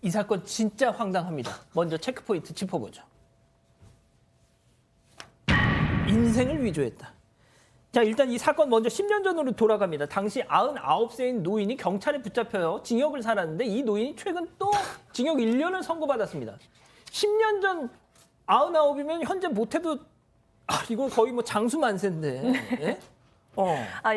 이 사건 진짜 황당합니다. 먼저 체크포인트 짚어보죠. 인생을 위조했다. 자, 일단 이 사건 먼저 10년 전으로 돌아갑니다. 당시 99세인 노인이 경찰에 붙잡혀요. 징역을 살았는데 이 노인이 최근 또 징역 1년을 선고받았습니다. 10년 전 99이면 현재 못해도 이거 거의 뭐 장수만세인데. 예?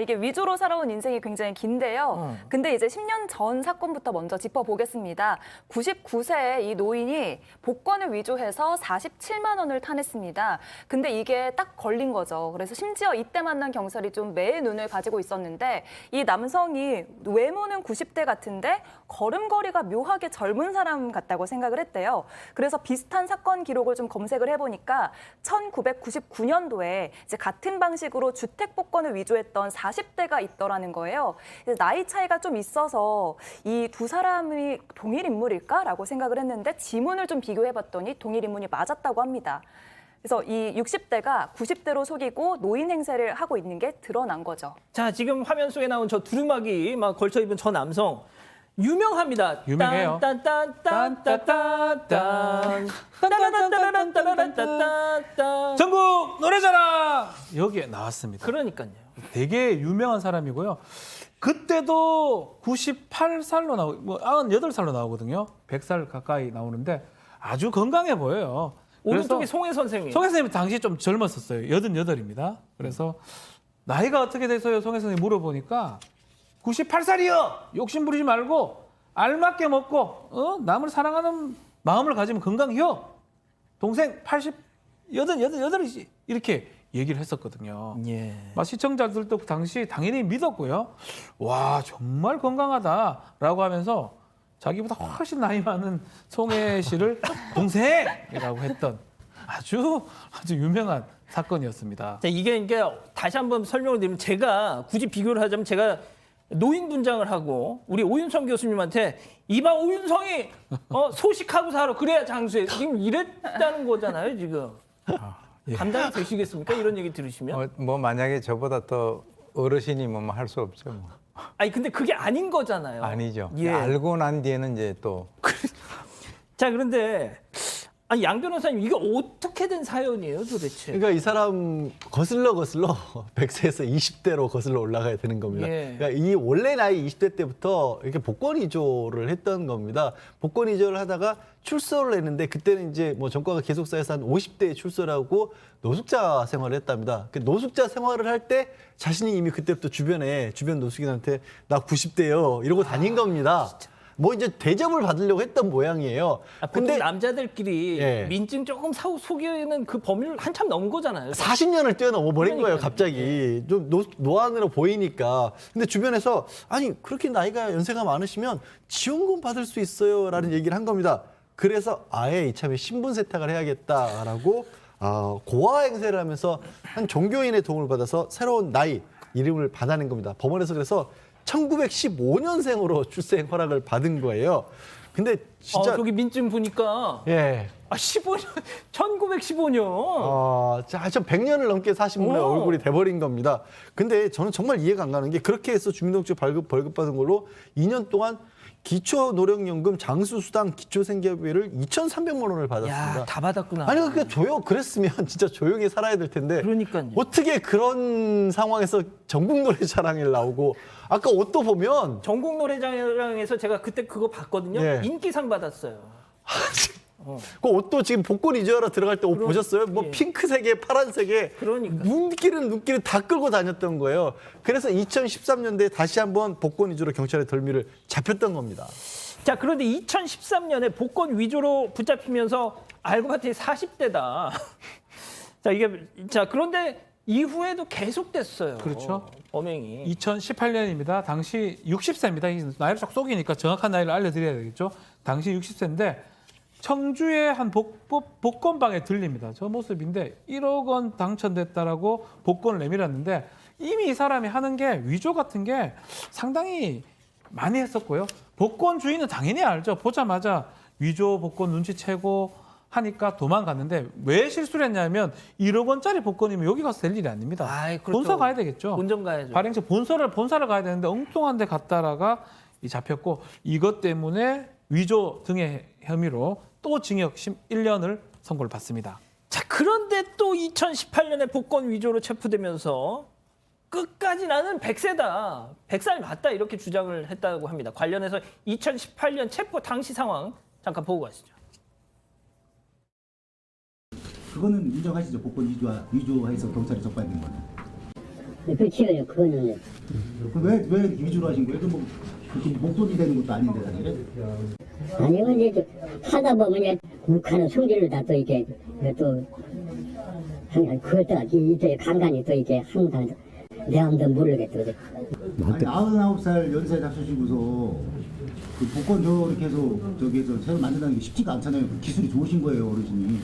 이게 위조로 살아온 인생이 굉장히 긴데요. 근데 이제 10년 전 사건부터 먼저 짚어보겠습니다. 99세의 이 노인이 복권을 위조해서 47만 원을 타냈습니다. 근데 이게 딱 걸린 거죠. 그래서 심지어 이때 만난 경찰이 좀 매의 눈을 가지고 있었는데 이 남성이 외모는 90대 같은데 걸음걸이가 묘하게 젊은 사람 같다고 생각을 했대요. 그래서 비슷한 사건 기록을 좀 검색을 해보니까 1999년도에 이제 같은 방식으로 주택 복권을 위조했던 40대가 있더라는 거예요. 나이 차이가 좀 있어서 이 두 사람이 동일 인물일까라고 생각을 했는데 지문을 좀 비교해봤더니 동일 인물이 맞았다고 합니다. 그래서 이 60대가 90대로 속이고 노인 행세를 하고 있는 게 드러난 거죠. 자, 지금 화면 속에 나온 저 두루마기 막 걸쳐 입은 저 남성 유명합니다. 유명해요. 딴딴딴딴딴딴 딴딴딴딴딴딴딴. 전국 노래자랑 여기에 나왔습니다. 그러니까요. 되게 유명한 사람이고요. 그때도 98살로 나오고 뭐 98살로 나오거든요. 100살 가까이 나오는데 아주 건강해 보여요. 오른쪽이 송혜 선생님. 송혜 선생님 당시 좀 젊었었어요. 88입니다. 그래서 나이가 어떻게 돼서요? 송혜 선생님 물어보니까 98살이요. 욕심 부리지 말고 알맞게 먹고 남을 사랑하는 마음을 가지면 건강해요. 동생 88이지 이렇게 얘기를 했었거든요. 예. 시청자들도 당시 당연히 믿었고요. 와 정말 건강하다라고 하면서 자기보다 훨씬 나이 많은 송혜 씨를 동생이라고 했던 아주 유명한 사건이었습니다. 자, 이게 다시 한번 설명을 드리면 제가 굳이 비교를 하자면 제가 노인 분장을 하고 우리 오윤성 교수님한테 이봐 오윤성이 소식하고 살아 그래야 장수해 지금 이랬다는 거잖아요 지금. 예. 감당이 되시겠습니까 이런 얘기 들으시면? 뭐 만약에 저보다 더 어르신이 뭐 할 수 없죠. 뭐. 아니 근데 그게 아닌 거잖아요. 아니죠. 예. 알고 난 뒤에는 이제 또 자 그런데 양 변호사님 이게 어떻게 된 사연이에요 도대체? 그러니까 이 사람 거슬러 100세에서 20대로 거슬러 올라가야 되는 겁니다. 예. 그러니까 이 원래 나이 20대 때부터 이렇게 복권 위조를 했던 겁니다. 복권 위조를 하다가 출소를 했는데 그때는 이제 뭐 정과가 계속사에서 한 50대에 출소를 하고 노숙자 생활을 했답니다. 그 노숙자 생활을 할 때 자신이 이미 그때부터 주변 노숙인한테 나 90대요 이러고 다닌 겁니다. 뭐 이제 대접을 받으려고 했던 모양이에요. 보통 남자들끼리 예. 민증 조금 속이는 그 범위를 한참 넘은 거잖아요. 40년을 뛰어넘어 버린 거예요, 그러니까요. 갑자기. 좀 노안으로 보이니까. 근데 주변에서 아니, 그렇게 나이가 연세가 많으시면 지원금 받을 수 있어요. 라는 얘기를 한 겁니다. 그래서 아예 이참에 신분 세탁을 해야겠다라고 고아 행세를 하면서 한 종교인의 도움을 받아서 새로운 나이, 이름을 받아낸 겁니다. 법원에서 그래서 1915년생으로 출생 허락을 받은 거예요. 근데 진짜 저기 민증 보니까 예. 15년 1915년. 전 100년을 넘게 사신 분의 오. 얼굴이 돼버린 겁니다. 근데 저는 정말 이해가 안 가는 게 그렇게 해서 주민등록증 벌금 받은 걸로 2년 동안 기초노령연금 장수수당 기초생계비를 2,300만 원을 받았습니다. 야, 다 받았구나. 아니 그랬으면 진짜 조용히 살아야 될 텐데 그러니까요. 어떻게 그런 상황에서 전국 노래자랑에 나오고 아까 옷도 보면 전국 노래자랑에서 제가 그때 그거 봤거든요. 예. 인기상 받았어요. 그 옷도 지금 복권 위조하러 들어갈 때 옷 보셨어요? 뭐 예. 핑크색에 파란색에 그러니까. 눈길은 다 끌고 다녔던 거예요. 그래서 2013년도에 다시 한번 복권 위조로 경찰의 덜미를 잡혔던 겁니다. 자, 그런데 2013년에 복권 위조로 붙잡히면서 알고 봤더니 40대다. 그런데 이후에도 계속됐어요. 그렇죠. 범행이. 2018년입니다. 당시 60세입니다. 나이를 쫙 속이니까 정확한 나이를 알려드려야 되겠죠. 당시 60세인데 청주의 한 복권방에 들립니다. 저 모습인데 1억 원 당첨됐다라고 복권을 내밀었는데 이미 이 사람이 하는 게 위조 같은 게 상당히 많이 했었고요. 복권 주인은 당연히 알죠. 보자마자 위조 복권 눈치채고 하니까 도망갔는데 왜 실수를 했냐면 1억 원짜리 복권이면 여기 가서 될 일이 아닙니다. 그렇죠. 본사 가야 되겠죠. 본점 가야죠. 발행처 본사를 가야 되는데 엉뚱한 데 갔다라가 잡혔고 이것 때문에 위조 등의 혐의로 또 징역 11년을 선고를 받습니다. 자, 그런데 또 2018년에 복권 위조로 체포되면서 끝까지 나는 100세다, 100살 맞다 이렇게 주장을 했다고 합니다. 관련해서 2018년 체포 당시 상황 잠깐 보고 가시죠. 그거는 인정하시죠? 복권 위조해서 경찰에 적발된 거는. 그렇지요. 그거는 그럼 왜 이렇게 위조를 하신 거예요? 뭐 그렇게 목돈이 되는 것도 아닌데 사실은. 아니면 이제 하다 보면 이제 욱하는 성질을 다 또 이게 또 항상 그걸 또 이제 간간히 또 이게 항상 내 마음도 모르겠고 아니 99살 연세 잡수시고서 그 복권 저렇게 해서 저기에서 새로 만든다는 게 쉽지가 않잖아요. 그 기술이 좋으신 거예요, 어르신이.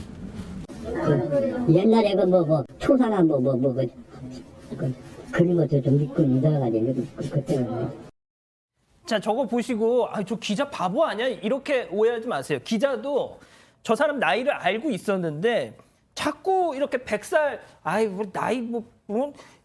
그 옛날에 그 초사나 그런 것도 좀 믿고 믿어가지고 그때는. 자, 저거 보시고 저 기자 바보 아니야? 이렇게 오해하지 마세요. 기자도 저 사람 나이를 알고 있었는데 자꾸 이렇게 100살 뭐 나이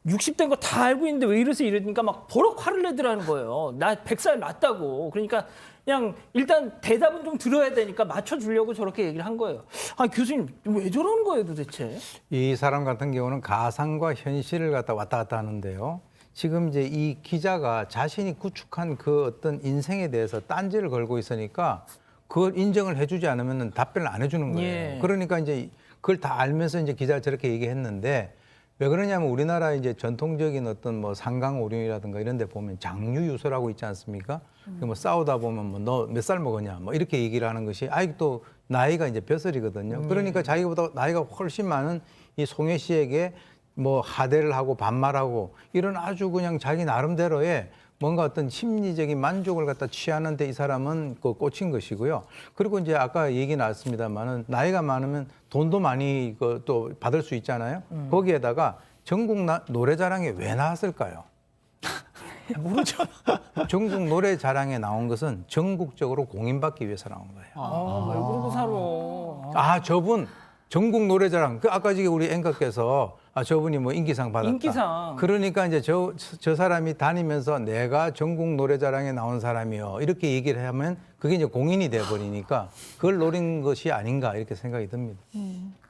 60대인 거 다 알고 있는데 왜 이러세요? 이러니까 막 버럭 화를 내더라는 거예요. 나 100살 맞다고. 그러니까 그냥 일단 대답은 좀 들어야 되니까 맞춰주려고 저렇게 얘기를 한 거예요. 교수님 왜 저러는 거예요 도대체? 이 사람 같은 경우는 가상과 현실을 갖다 왔다 갔다 하는데요. 지금 이제 이 기자가 자신이 구축한 그 어떤 인생에 대해서 딴지를 걸고 있으니까 그걸 인정을 해주지 않으면 답변을 안 해주는 거예요. 예. 그러니까 이제 그걸 다 알면서 이제 기자가 저렇게 얘기했는데 왜 그러냐면 우리나라 이제 전통적인 어떤 뭐 상강오륜이라든가 이런 데 보면 장유유서라고 있지 않습니까? 뭐 싸우다 보면 뭐 너 몇 살 먹었냐 뭐 이렇게 얘기를 하는 것이 또 나이가 이제 벼슬이거든요. 그러니까 자기보다 나이가 훨씬 많은 이 송혜 씨에게 뭐 하대를 하고 반말하고 이런 아주 그냥 자기 나름대로의 뭔가 어떤 심리적인 만족을 갖다 취하는데 이 사람은 그 꽂힌 것이고요. 그리고 이제 아까 얘기 나왔습니다만은 나이가 많으면 돈도 많이 또 받을 수 있잖아요. 거기에다가 전국 노래자랑에 왜 나왔을까요? 모르죠. 전국 노래자랑에 나온 것은 전국적으로 공인받기 위해서 나온 거예요. 왜 그러고 살아? 저분 전국 노래자랑 아까 지금 우리 앵커께서 저분이 뭐 인기상 받았다. 인기상. 그러니까 이제 저 사람이 다니면서 내가 전국 노래자랑에 나온 사람이요 이렇게 얘기를 하면 그게 이제 공인이 돼 버리니까 그걸 노린 것이 아닌가 이렇게 생각이 듭니다.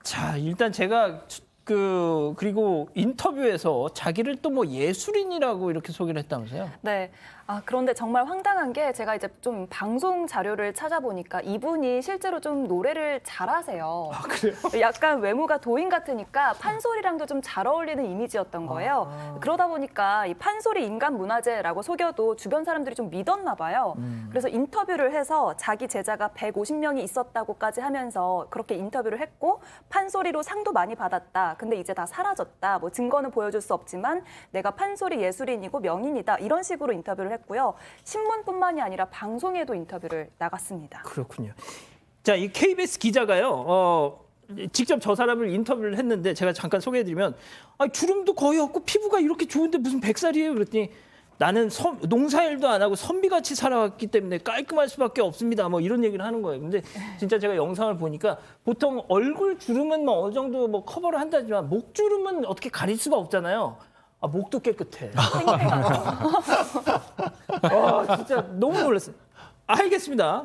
자, 일단 제가 그리고 인터뷰에서 자기를 또 뭐 예술인이라고 이렇게 소개를 했다면서요? 네. 그런데 정말 황당한 게 제가 이제 좀 방송 자료를 찾아보니까 이분이 실제로 좀 노래를 잘하세요. 그래요? 약간 외모가 도인 같으니까 판소리랑도 좀 잘 어울리는 이미지였던 거예요. 그러다 보니까 이 판소리 인간 문화재라고 속여도 주변 사람들이 좀 믿었나 봐요. 그래서 인터뷰를 해서 자기 제자가 150명이 있었다고까지 하면서 그렇게 인터뷰를 했고 판소리로 상도 많이 받았다. 근데 이제 다 사라졌다. 뭐 증거는 보여줄 수 없지만 내가 판소리 예술인이고 명인이다. 이런 식으로 인터뷰를 했고요. 신문뿐만이 아니라 방송에도 인터뷰를 나갔습니다. 그렇군요. 자, 이 KBS 기자가요. 직접 저 사람을 인터뷰를 했는데 제가 잠깐 소개해드리면 주름도 거의 없고 피부가 이렇게 좋은데 무슨 100살이에요? 그랬더니 나는 농사일도 안 하고 선비같이 살아왔기 때문에 깔끔할 수밖에 없습니다. 뭐 이런 얘기를 하는 거예요. 근데 진짜 제가 영상을 보니까 보통 얼굴 주름은 뭐 어느 정도 뭐 커버를 한다지만 목 주름은 어떻게 가릴 수가 없잖아요. 목도 깨끗해. 진짜 너무 놀랐어요. 알겠습니다.